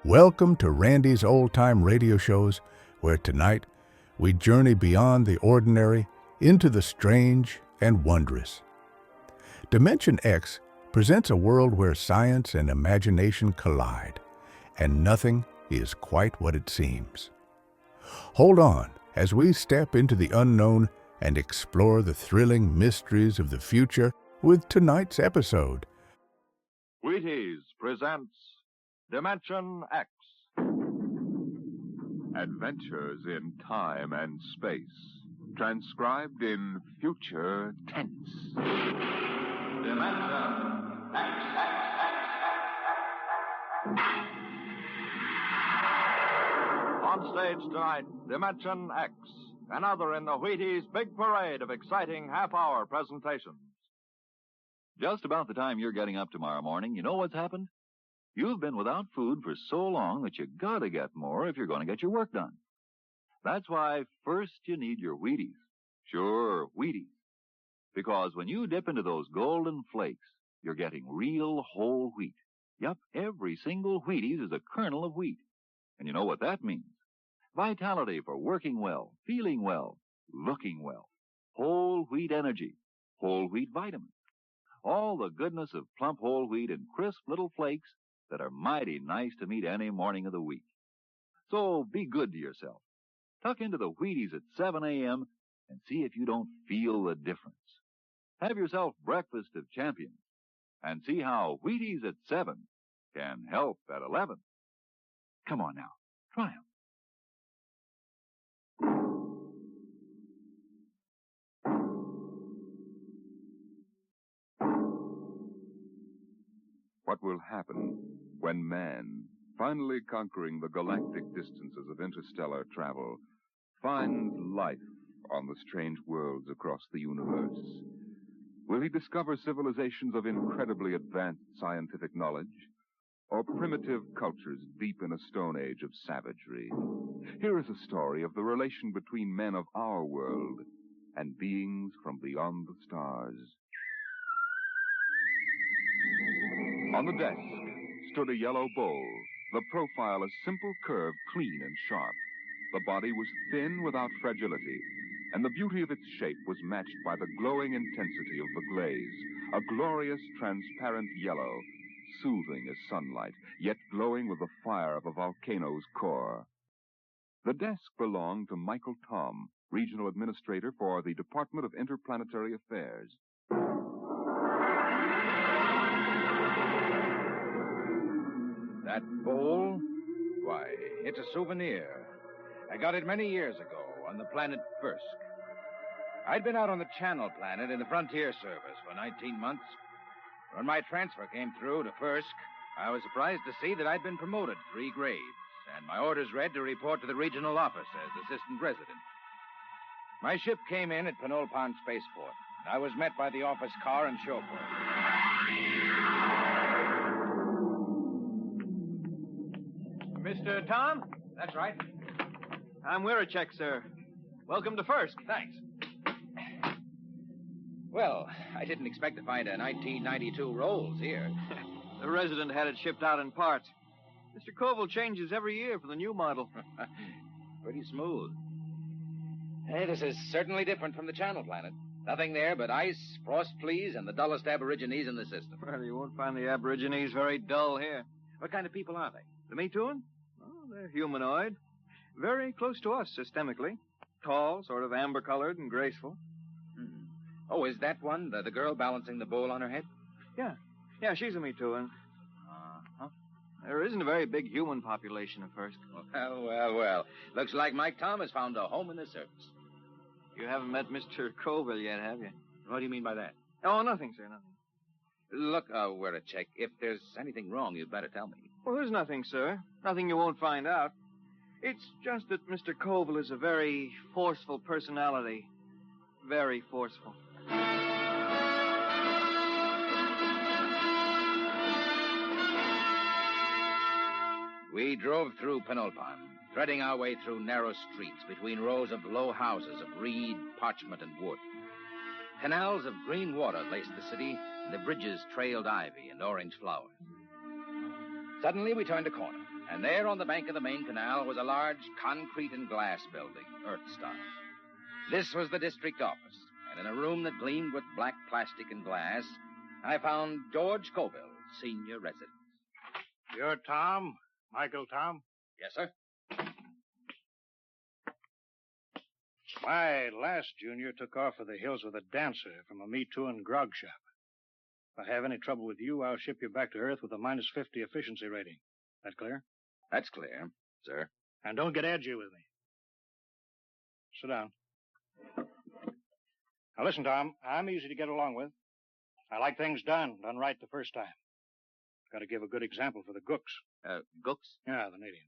Welcome to Randy's Old Time Radio Shows, where tonight we journey beyond the ordinary into the strange and wondrous. Dimension X presents a world where science and imagination collide, and nothing is quite what it seems. Hold on as we step into the unknown and explore the thrilling mysteries of the future with tonight's episode. Wheaties presents Dimension X. Adventures in time and space, transcribed in future tense. Dimension X. On stage tonight, Dimension X, another in the Wheaties' big parade of exciting half-hour presentations. Just about the time you're getting up tomorrow morning, you know what's happened? You've been without food for so long that you gotta get more if you're going to get your work done. That's why first you need your Wheaties. Sure, Wheaties. Because when you dip into those golden flakes, you're getting real whole wheat. Yup, every single Wheaties is a kernel of wheat. And you know what that means? Vitality for working well, feeling well, looking well. Whole wheat energy, whole wheat vitamins. All the goodness of plump whole wheat in crisp little flakes that are mighty nice to meet any morning of the week. So be good to yourself. Tuck into the Wheaties at 7 a.m. and see if you don't feel the difference. Have yourself breakfast of champions and see how Wheaties at 7 can help at 11. Come on now, try 'em. What will happen when man, finally conquering the galactic distances of interstellar travel, finds life on the strange worlds across the universe? Will he discover civilizations of incredibly advanced scientific knowledge, or primitive cultures deep in a stone age of savagery? Here is a story of the relation between men of our world and beings from beyond the stars. On the desk stood a yellow bowl, the profile a simple curve, clean and sharp. The body was thin without fragility, and the beauty of its shape was matched by the glowing intensity of the glaze, a glorious transparent yellow, soothing as sunlight, yet glowing with the fire of a volcano's core. The desk belonged to Michael Tom, Regional Administrator for the Department of Interplanetary Affairs. That bowl? Why, it's a souvenir. I got it many years ago on the planet Firsk. I'd been out on the Channel Planet in the Frontier Service for 19 months. When my transfer came through to Firsk, I was surprised to see that I'd been promoted 3 grades, and my orders read to report to the regional office as assistant resident. My ship came in at Penolpon Spaceport. I was met by the office car and chauffeur. Mr. Tom? That's right. I'm Wirachek, sir. Welcome to Firsk. Thanks. Well, I didn't expect to find a 1992 Rolls here. The resident had it shipped out in parts. Mr. Koval changes every year for the new model. Pretty smooth. Hey, this is certainly different from the Channel Planet. Nothing there but ice, frost fleas, and the dullest aborigines in the system. Well, you won't find the aborigines very dull here. What kind of people are they? The Mituan? Oh, they're humanoid. Very close to us systemically. Tall, sort of amber-colored and graceful. Hmm. Oh, is that one, the girl balancing the bowl on her head? Yeah, she's a Mituan. Uh-huh. There isn't a very big human population at first. Well. Looks like Mike Tom has found a home in the service. You haven't met Mr. Koval yet, have you? What do you mean by that? Oh, nothing, sir, nothing. Look, Wirachek, if there's anything wrong, you'd better tell me. Well, there's nothing, sir. Nothing you won't find out. It's just that Mr. Koval is a very forceful personality. Very forceful. We drove through Penolpon, threading our way through narrow streets between rows of low houses of reed, parchment, and wood. Canals of green water laced the city, and the bridges trailed ivy and orange flowers. Suddenly, we turned a corner, and there on the bank of the main canal was a large concrete and glass building, Earth-style. This was the district office, and in a room that gleamed with black plastic and glass, I found George Colville, senior resident. You're Tom? Michael Tom? Yes, sir. My last junior took off for the hills with a dancer from a Me Too and grog shop. If I have any trouble with you, I'll ship you back to Earth with a minus 50 efficiency rating. That clear? That's clear, sir. And don't get edgy with me. Sit down. Now listen, Tom, I'm easy to get along with. I like things done right the first time. Got to give a good example for the gooks. Gooks? Yeah, the natives.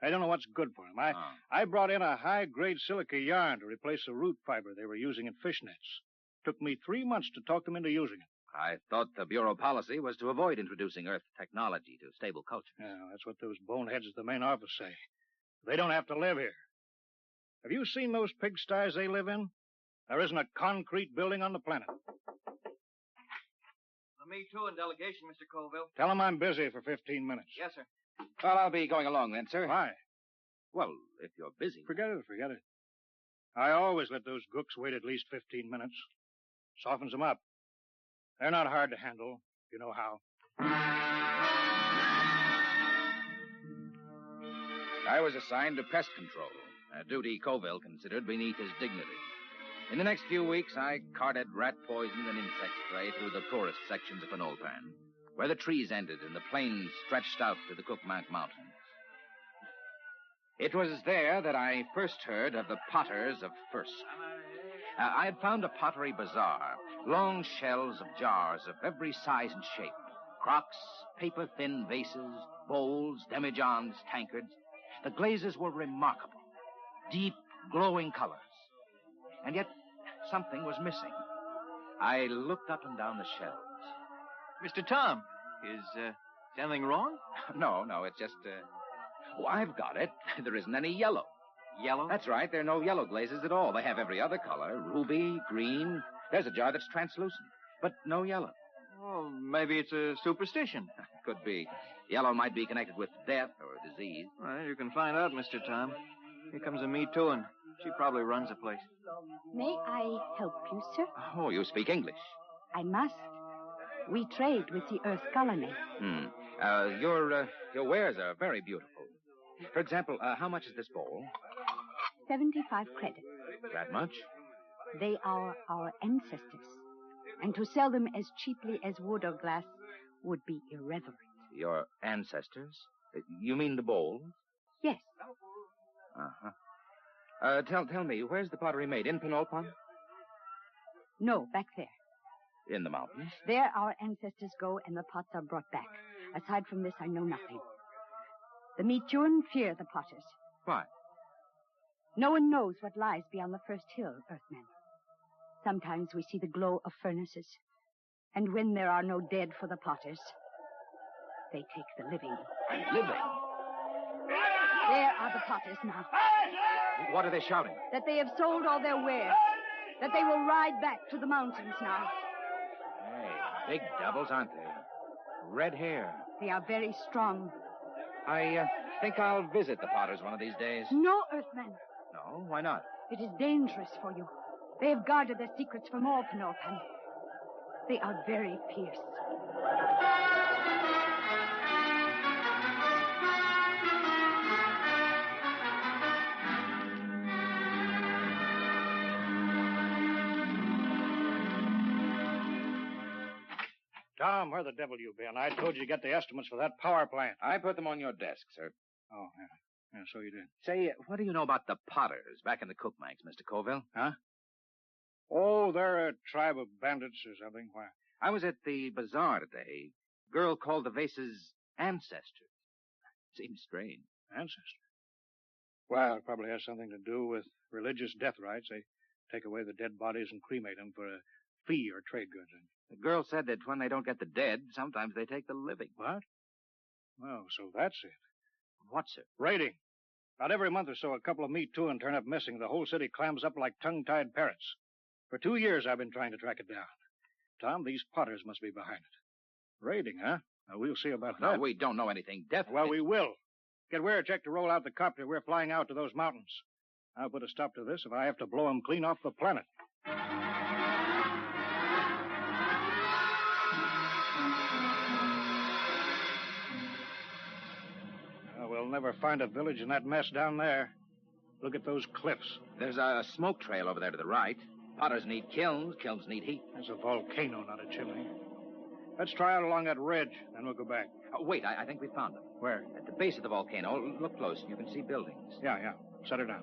I don't know what's good for them. I brought in a high-grade silica yarn to replace the root fiber they were using in fish nets. Took me 3 months to talk them into using it. I thought the Bureau policy was to avoid introducing Earth technology to stable cultures. Yeah, that's what those boneheads at the main office say. They don't have to live here. Have you seen those pigsties they live in? There isn't a concrete building on the planet. The Me Too and delegation, Mr. Colville. Tell them I'm busy for 15 minutes. Yes, sir. Well, I'll be going along then, sir. Why? Well, if you're busy. Forget it. I always let those gooks wait at least 15 minutes. Softens them up. They're not hard to handle, if you know how. I was assigned to pest control, a duty Colville considered beneath his dignity. In the next few weeks, I carted rat poison and insect spray through the poorest sections of Penolpan, where the trees ended and the plains stretched out to the Cookmount Mountains. It was there that I first heard of the potters of Firsk. I had found a pottery bazaar, long shelves of jars of every size and shape, crocks, paper-thin vases, bowls, demijohns, tankards. The glazes were remarkable, deep, glowing colors. And yet, something was missing. I looked up and down the shelves. Mr. Tom, is anything wrong? No, it's just, Oh, I've got it. There isn't any yellow. Yellow? That's right. There are no yellow glazes at all. They have every other color. Ruby, green. There's a jar that's translucent, but no yellow. Well, maybe it's a superstition. Could be. Yellow might be connected with death or disease. Well, you can find out, Mr. Tom. Here comes a Me Too, and she probably runs the place. May I help you, sir? Oh, you speak English. I must. We trade with the Earth colony. Your wares are very beautiful. For example, how much is this bowl? 75 credits. That much? They are our ancestors. And to sell them as cheaply as wood or glass would be irreverent. Your ancestors? You mean the bowls? Yes. Uh-huh. Tell me, where's the pottery made? In Penolpan? No, back there. In the mountains? There our ancestors go and the pots are brought back. Aside from this, I know nothing. The Metuan fear the potters. Why? No one knows what lies beyond the first hill, Earthmen. Sometimes we see the glow of furnaces. And when there are no dead for the potters, they take the living. Living? There are the potters now. What are they shouting? That they have sold all their wares. That they will ride back to the mountains now. Hey, big devils, aren't they? Red hair. They are very strong. I think I'll visit the potters one of these days. No, Earthmen. No? Why not? It is dangerous for you. They have guarded their secrets from all Penolpan. They are very fierce. Tom, where the devil you been? I told you to get the estimates for that power plant. I put them on your desk, sir. Oh, yeah. Yeah, so you did. Say, what do you know about the potters back in the Cookmanks, Mr. Colville? Huh? Oh, they're a tribe of bandits or something. Why? I was at the bazaar today. A girl called the vases ancestors. Seems strange. Ancestors? Well, it probably has something to do with religious death rites. They take away the dead bodies and cremate them for a fee or trade goods. The girl said that when they don't get the dead, sometimes they take the living. What? Well, so that's it. What's it? Raiding. About every month or so, a couple of Me Too and turn up missing. The whole city clams up like tongue-tied parrots. For 2 years, I've been trying to track it down. Tom, these potters must be behind it. Raiding, huh? We'll see about No, that. we don't know anything definite. Well, we will. Get Weircheck to roll out the copter. We're flying out to those mountains. I'll put a stop to this if I have to blow them clean off the planet. We'll never find a village in that mess down there. Look at those cliffs. There's a smoke trail over there to the right. Potters need kilns. Kilns need heat. There's a volcano, not a chimney. Let's try out along that ridge, then we'll go back. Oh, wait, I think we found them. Where? At the base of the volcano. Look close. You can see buildings. Yeah. Set her down.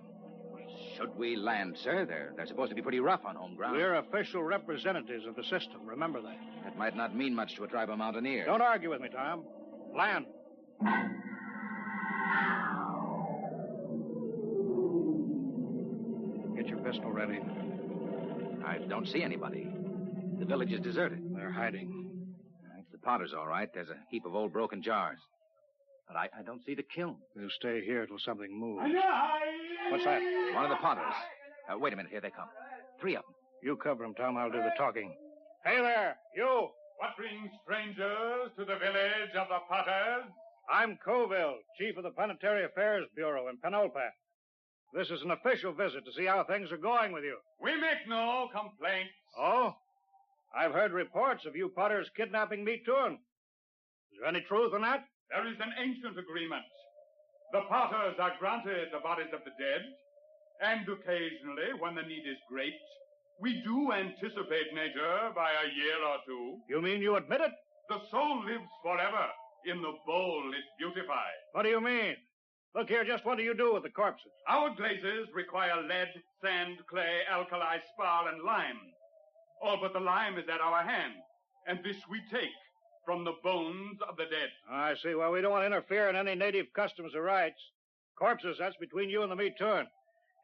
Should we land, sir? They're supposed to be pretty rough on home ground. We're official representatives of the system. Remember that. That might not mean much to a tribe of mountaineers. Don't argue with me, Tom. Land. Get your pistol ready. I don't see anybody. The village is deserted. They're hiding. It's the Potters, all right. There's a heap of old broken jars. But I don't see the kiln. We'll stay here till something moves. What's that? One of the Potters. Wait a minute. Here they come. 3 of them. You cover them, Tom. I'll do the talking. Hey there, you! What brings strangers to the village of the Potters? I'm Coville, chief of the Planetary Affairs Bureau in Penulpat. This is an official visit to see how things are going with you. We make no complaints. Oh? I've heard reports of you Potters kidnapping me, too. Is there any truth in that? There is an ancient agreement. The Potters are granted the bodies of the dead, and occasionally, when the need is great, we do anticipate nature by a year or 2. You mean you admit it? The soul lives forever. In the bowl it beautifies. What do you mean? Look here, just what do you do with the corpses? Our glazes require lead, sand, clay, alkali, spar, and lime. All but the lime is at our hand, and this we take from the bones of the dead. I see. Well, we don't want to interfere in any native customs or rights. Corpses, that's between you and the meat turn.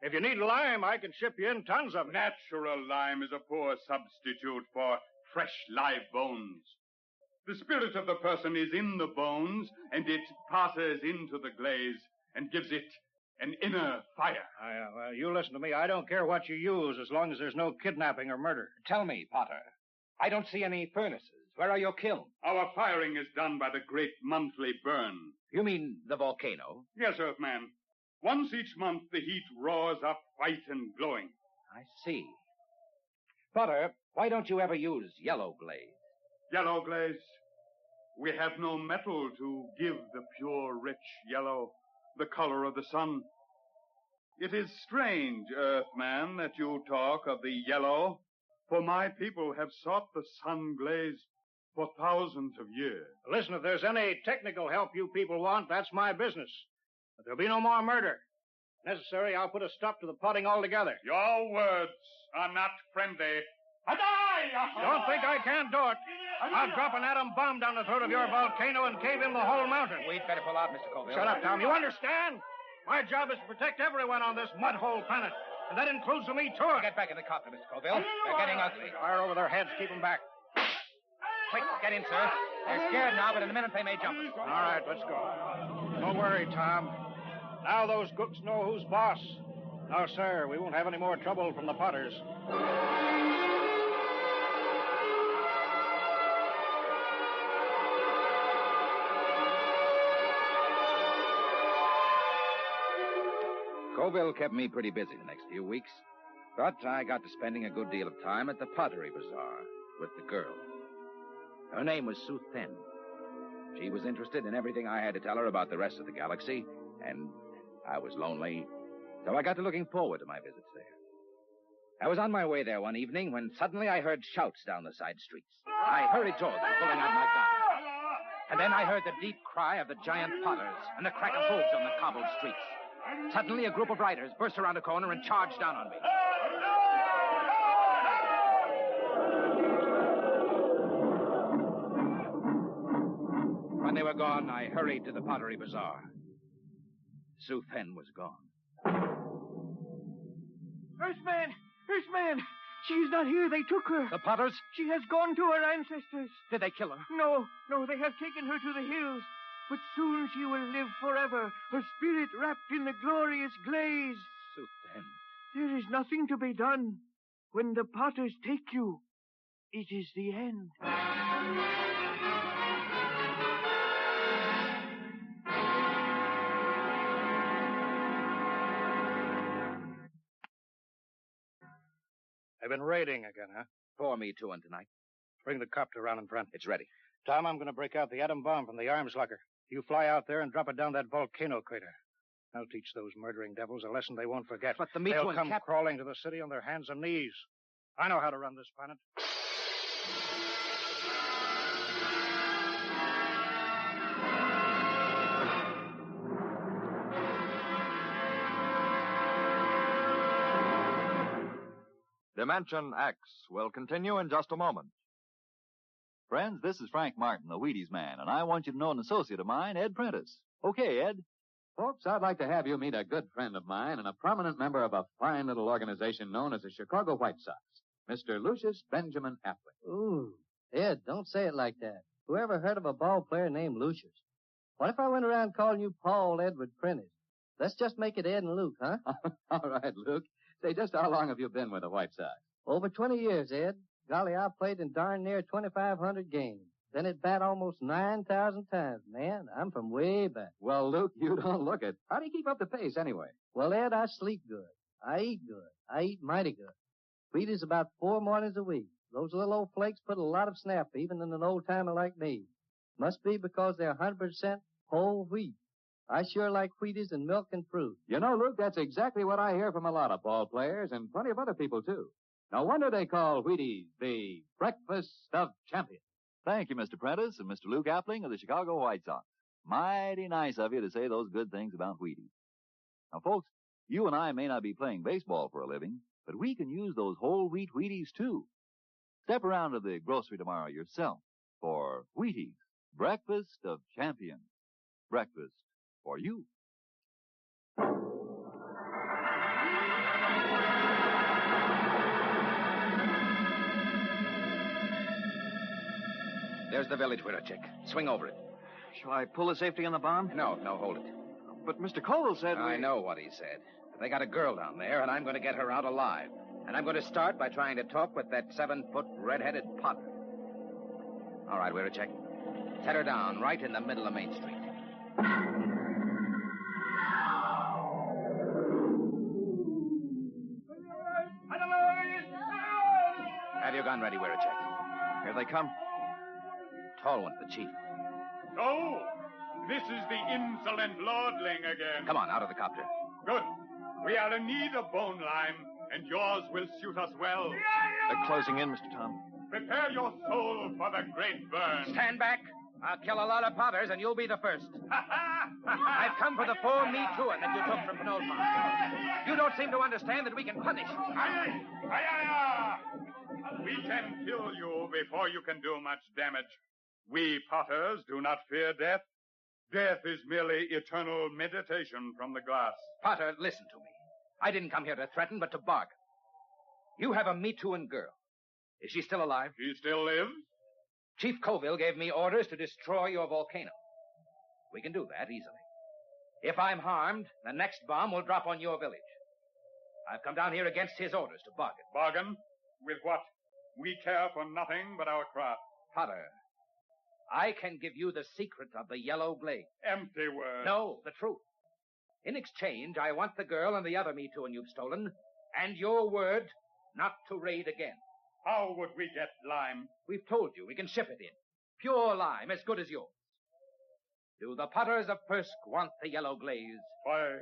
If you need lime, I can ship you in tons of it. Natural lime is a poor substitute for fresh live bones. The spirit of the person is in the bones, and it passes into the glaze and gives it an inner fire. Well, you listen to me. I don't care what you use as long as there's no kidnapping or murder. Tell me, Potter. I don't see any furnaces. Where are your kilns? Our firing is done by the great monthly burn. You mean the volcano? Yes, Earthman. Once each month, the heat roars up white and glowing. I see. Potter, why don't you ever use yellow glaze? Yellow glaze? We have no metal to give the pure, rich yellow, the color of the sun. It is strange, Earthman, that you talk of the yellow, for my people have sought the sun glaze for thousands of years. Listen, if there's any technical help you people want, that's my business. But there'll be no more murder. If necessary, I'll put a stop to the potting altogether. Your words are not friendly. Don't think I can't do it. I'll drop an atom bomb down the throat of your volcano and cave in the whole mountain. We'd better pull out, Mr. Coville. Shut up, Tom. You understand? My job is to protect everyone on this mud-hole planet. And that includes me, too. Get back in the copter, Mr. Coville. They're getting ugly. Fire over their heads. Keep them back. Quick, get in, sir. They're scared now, but in a minute they may jump us. All right, let's go. Don't worry, Tom. Now those gooks know who's boss. No, sir, we won't have any more trouble from the Potters. Coville kept me pretty busy the next few weeks, but I got to spending a good deal of time at the Pottery Bazaar with the girl. Her name was Sue Thin. She was interested in everything I had to tell her about the rest of the galaxy, and I was lonely, so I got to looking forward to my visits there. I was on my way there one evening when suddenly I heard shouts down the side streets. I hurried toward them, pulling out my gun. And then I heard the deep cry of the giant Potters and the crack of hooves on the cobbled streets. Suddenly, a group of riders burst around a corner and charged down on me. When they were gone, I hurried to the Pottery Bazaar. Sue Thin was gone. Earthman! She's not here. They took her. The Potters? She has gone to her ancestors. Did they kill her? No, they have taken her to the hills. But soon she will live forever, her spirit wrapped in the glorious glaze. Sue Thin. There is nothing to be done. When the Potters take you, it is the end. They've been raiding again, huh? 4 Me Too-ing tonight. Bring the copter around in front. It's ready. Tom, I'm going to break out the atom bomb from the arms locker. You fly out there and drop it down that volcano crater. I'll teach those murdering devils a lesson they won't forget. But the Me Too They'll and come crawling to the city on their hands and knees. I know how to run this planet. Dimension X will continue in just a moment. Friends, this is Frank Martin, the Wheaties man, and I want you to know an associate of mine, Ed Prentice. Okay, Ed. Folks, I'd like to have you meet a good friend of mine and a prominent member of a fine little organization known as the Chicago White Sox, Mr. Lucius Benjamin Appling. Ooh, Ed, don't say it like that. Whoever heard of a ball player named Lucius? What if I went around calling you Paul Edward Prentice? Let's just make it Ed and Luke, huh? All right, Luke. Say, just how long have you been with the White Sox? Over 20 years, Ed. Golly, I played in darn near 2,500 games. Then at bat almost 9,000 times. Man, I'm from way back. Well, Luke, you don't look it. How do you keep up the pace anyway? Well, Ed, I sleep good. I eat good. I eat mighty good. Wheaties about 4 mornings a week. Those little old flakes put a lot of snap, even in an old-timer like me. Must be because they're 100% whole wheat. I sure like Wheaties and milk and fruit. You know, Luke, that's exactly what I hear from a lot of ball players and plenty of other people, too. No wonder they call Wheaties the breakfast of champions. Thank you, Mr. Prentice and Mr. Luke Appling of the Chicago White Sox. Mighty nice of you to say those good things about Wheaties. Now, folks, you and I may not be playing baseball for a living, but we can use those whole wheat Wheaties, too. Step around to the grocery tomorrow yourself for Wheaties, breakfast of champions. Breakfast for you. There's the village window, Chick. Swing over it. Shall I pull the safety on the bomb? No, hold it. But Mr. Cole said... I know what he said. They got a girl down there, and I'm going to get her out alive. And I'm going to start by trying to talk with that 7-foot red-headed Potter. All right, Weirachek. Set her down right in the middle of Main Street. Have your gun ready, Weirachek. Here they come. Tall one's the chief. So, this is the insolent lordling again. Come on, out of the copter. Good. We are in need of bone lime, and yours will suit us well. They're closing in, Mr. Tom. Prepare your soul for the great burn. Stand back. I'll kill a lot of Potters, and you'll be the first. I've come for the 4 Me Too-ing that you took from Penodmont. You don't seem to understand that we can punish. Aye, aye, aye, aye. We can kill you before you can do much damage. We Potters do not fear death. Death is merely eternal meditation from the glass. Potter, listen to me. I didn't come here to threaten, but to bargain. You have a Me Too-ing girl. Is she still alive? She still lives? Chief Colville gave me orders to destroy your volcano. We can do that easily. If I'm harmed, the next bomb will drop on your village. I've come down here against his orders to bargain. Bargain? With what? We care for nothing but our craft. Potter, I can give you the secret of the yellow glade. Empty words. No, the truth. In exchange, I want the girl and the other Me Too-ing you've stolen, and your word not to raid again. How would we get lime? We've told you we can ship it in. Pure lime, as good as yours. Do the Potters of Firsk want the yellow glaze? Why,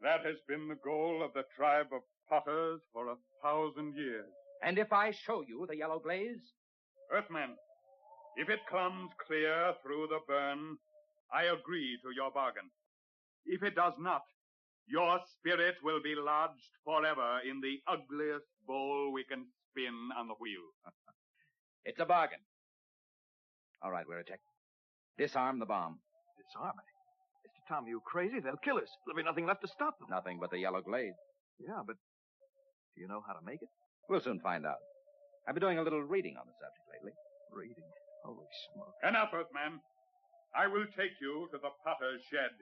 that has been the goal of the tribe of Potters for 1,000 years. And if I show you the yellow glaze? Earthmen, if it comes clear through the burn, I agree to your bargain. If it does not, your spirit will be lodged forever in the ugliest bowl we can spin on the wheel. It's a bargain. All right, Weirachek. Disarm the bomb. Disarm it? Mr. Tom, you crazy? They'll kill us. There'll be nothing left to stop them. Nothing but the yellow glaze. Yeah, but do you know how to make it? We'll soon find out. I've been doing a little reading on the subject lately. Reading? Holy smoke. Enough, Earthman. I will take you to the potter's shed.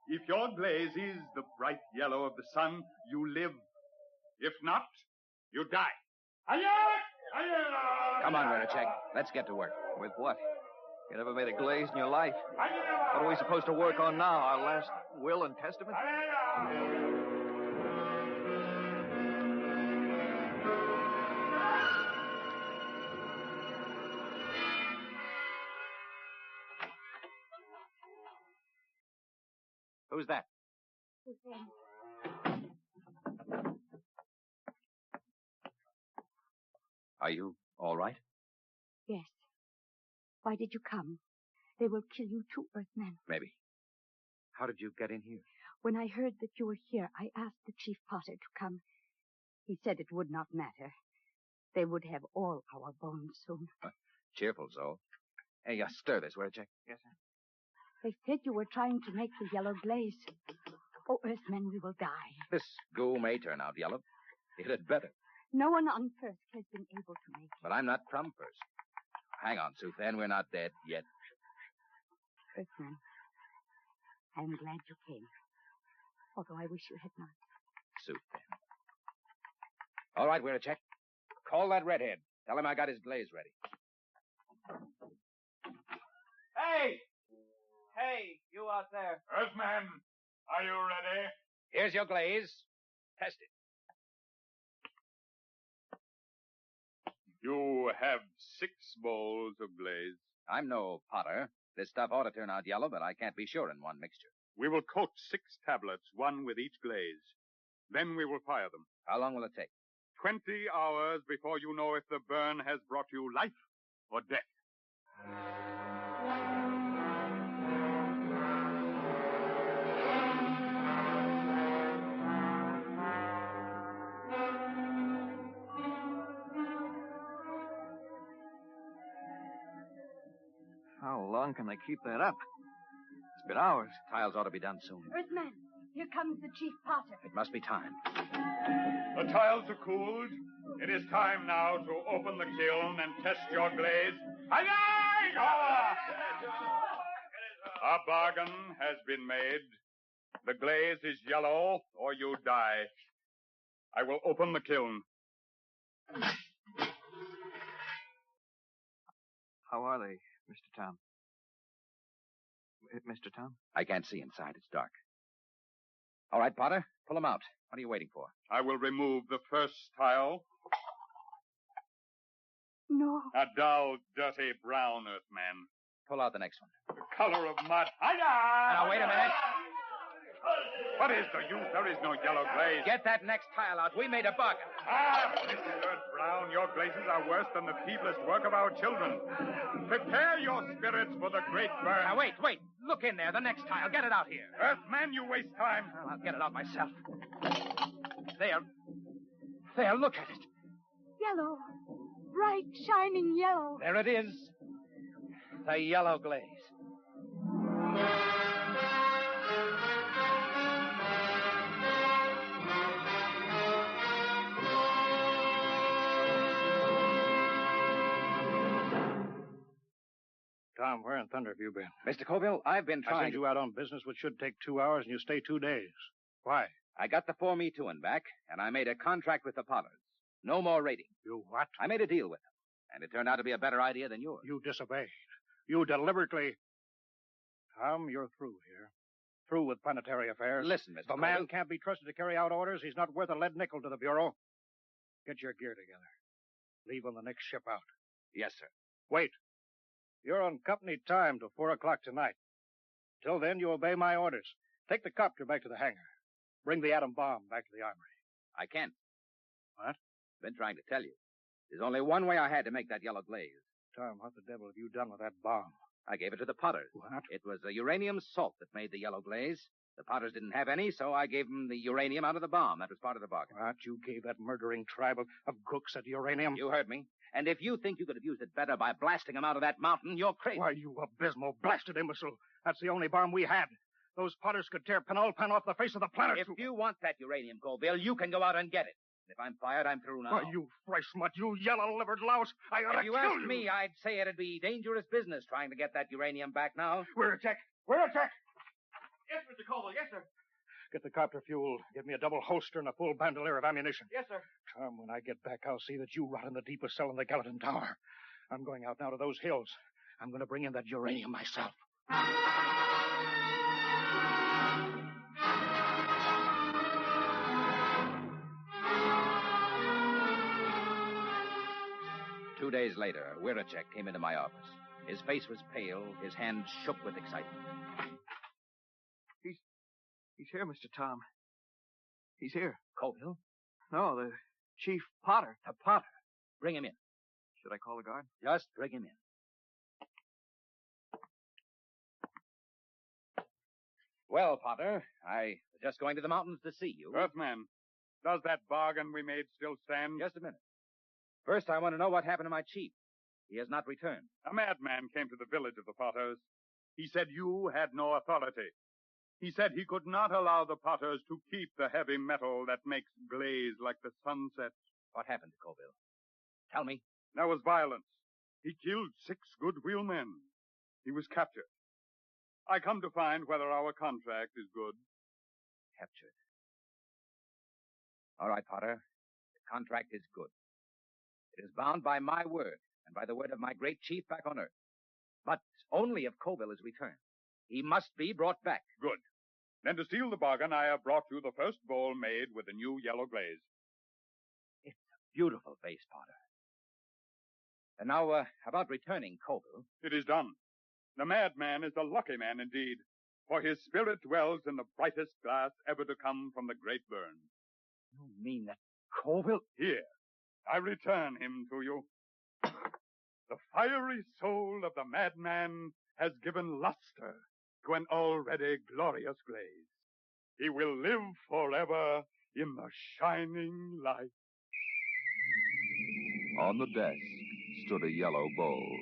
If your glaze is the bright yellow of the sun, you live. If not, you die. Come on, Weirachek. Let's get to work. With what? You never made a glaze in your life. What are we supposed to work on now? Our last will and testament? Who's that? Who's there? Are you all right? Yes. Why did you come? They will kill you too, Earthman. Maybe. How did you get in here? When I heard that you were here, I asked the Chief Potter to come. He said it would not matter. They would have all our bones soon. Cheerful soul. Hey, stir this, will you, Jack? Yes, sir. They said you were trying to make the yellow glaze. Oh, Earthmen, we will die. This goo may turn out yellow. It had better. No one on Firsk has been able to make it. But I'm not from Firsk. Hang on, Suthan. We're not dead yet. Earthman, I am glad you came. Although I wish you had not. Suthan. All right, we're a check. Call that redhead. Tell him I got his glaze ready. Hey! Hey, you out there. Earthman, are you ready? Here's your glaze. Test it. You have 6 bowls of glaze. I'm no potter. This stuff ought to turn out yellow, but I can't be sure in one mixture. We will coat 6 tablets, one with each glaze. Then we will fire them. How long will it take? 20 hours before you know if the burn has brought you life or death. How long can they keep that up? It's been hours. Tiles ought to be done soon. Earthman, here comes the Chief Potter. It must be time. The tiles are cooled. It is time now to open the kiln and test your glaze. A bargain has been made. The glaze is yellow, or you die. I will open the kiln. How are they, Mr. Tom? Mr. Tom? I can't see inside. It's dark. All right, Potter, pull them out. What are you waiting for? I will remove the first tile. No. A dull, dirty brown, Earthman. Pull out the next one. The color of mud. Now, wait a minute. What is the use? There is no yellow glaze. Get that next tile out. We made a bargain. Mrs. Earth Brown, your glazes are worse than the feeblest work of our children. Prepare your spirits for the great burn. Now, wait. Look in there. The next tile. Get it out here. Earthman, you waste time. Well, I'll get it out myself. There. Look at it. Yellow. Bright, shining yellow. There it is. The yellow glaze. Tom, where in thunder have you been? Mr. Colville, I've been I trying send you out on business which should take 2 hours, and you stay 2 days. Why? I got the 4 Me Too'in back, and I made a contract with the Potters. No more raiding. You what? I made a deal with them, and it turned out to be a better idea than yours. You disobeyed. You deliberately... Tom, you're through here. Through with planetary affairs. Listen, Mr. If a man Colville. can't be trusted to carry out orders, he's not worth a lead nickel to the Bureau. Get your gear together. Leave on the next ship out. Yes, sir. Wait. You're on company time till 4 o'clock tonight. Till then, you obey my orders. Take the copter back to the hangar. Bring the atom bomb back to the armory. I can't. What? Been trying to tell you. There's only one way I had to make that yellow glaze. Tom, what the devil have you done with that bomb? I gave it to the Potters. What? It was the uranium salt that made the yellow glaze. The Potters didn't have any, so I gave them the uranium out of the bomb. That was part of the bargain. What? You gave that murdering tribe of gooks that uranium? You heard me. And if you think you could have used it better by blasting them out of that mountain, you're crazy. Why, you abysmal, blasted imbecile. That's the only bomb we had. Those Potters could tear Penolpan off the face of the planet. If you want that uranium, Colville, you can go out and get it. If I'm fired, I'm through now. Why, you fresh mutt, you yellow-livered louse. I ought to If you kill asked me, I'd say it'd be dangerous business trying to get that uranium back now. We're a check. We're a check. Yes, Mr. Colville. Yes, sir. Get the copter fuel. Give me a double holster and a full bandolier of ammunition. Yes, sir. Tom, when I get back, I'll see that you rot in the deepest cell in the Gallatin Tower. I'm going out now to those hills. I'm going to bring in that uranium myself. 2 days later, Wiracek came into my office. His face was pale, his hand shook with excitement. He's here, Mr. Tom. He's here. Colville? No, the Chief Potter. The Potter. Bring him in. Should I call the guard? Just bring him in. Well, Potter, I was just going to the mountains to see you. Earthman, does that bargain we made still stand? Just a minute. First, I want to know what happened to my chief. He has not returned. A madman came to the village of the Potters. He said you had no authority. He said he could not allow the Potters to keep the heavy metal that makes glaze like the sunset. What happened to Colville? Tell me. There was violence. He killed 6 good wheelmen. He was captured. I come to find whether our contract is good. Captured. All right, Potter. The contract is good. It is bound by my word and by the word of my great chief back on Earth. But only if Colville is returned. He must be brought back. Good. Then to seal the bargain, I have brought you the first bowl made with the new yellow glaze. It's a beautiful vase, Potter. And now, about returning Colville. It is done. The madman is a lucky man indeed, for his spirit dwells in the brightest glass ever to come from the great burn. You mean that Colville? Here, I return him to you. The fiery soul of the madman has given luster to an already glorious glaze. He will live forever in the shining light. On the desk stood a yellow bowl,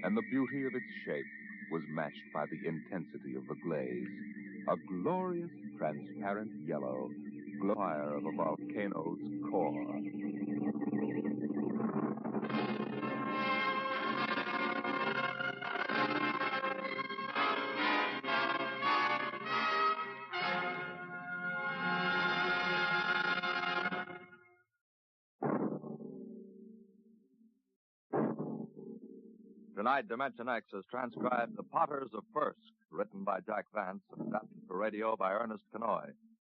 and the beauty of its shape was matched by the intensity of the glaze. A glorious, transparent yellow, fire of a volcano's core. Tonight, Dimension X has transcribed The Potters of Firsk, written by Jack Vance and adapted for radio by Ernest Kenoy.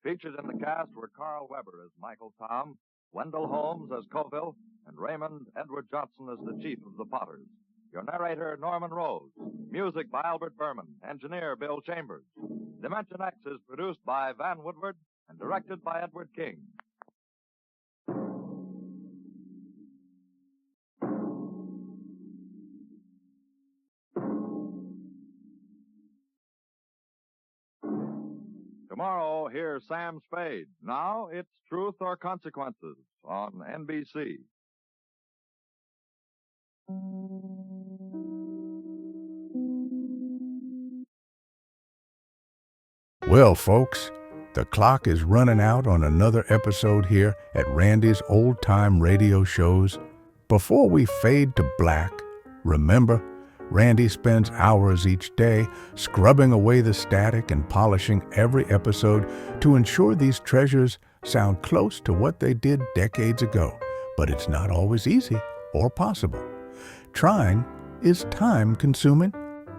Featured in the cast were Carl Weber as Michael Tom, Wendell Holmes as Colville, and Raymond Edward Johnson as the chief of the Potters. Your narrator, Norman Rose. Music by Albert Berman. Engineer, Bill Chambers. Dimension X is produced by Van Woodward and directed by Edward King. Tomorrow, hear Sam Spade. Now, it's Truth or Consequences on NBC. Well, folks, the clock is running out on another episode here at Randy's Old Time Radio Shows. Before we fade to black, remember, Randy spends hours each day scrubbing away the static and polishing every episode to ensure these treasures sound close to what they did decades ago. But it's not always easy or possible. Trying is time-consuming.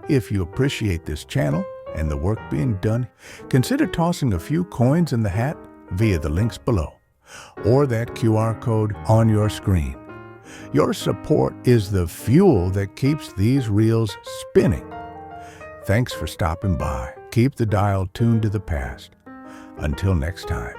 If you appreciate this channel and the work being done, consider tossing a few coins in the hat via the links below or that QR code on your screen. Your support is the fuel that keeps these reels spinning. Thanks for stopping by. Keep the dial tuned to the past. Until next time.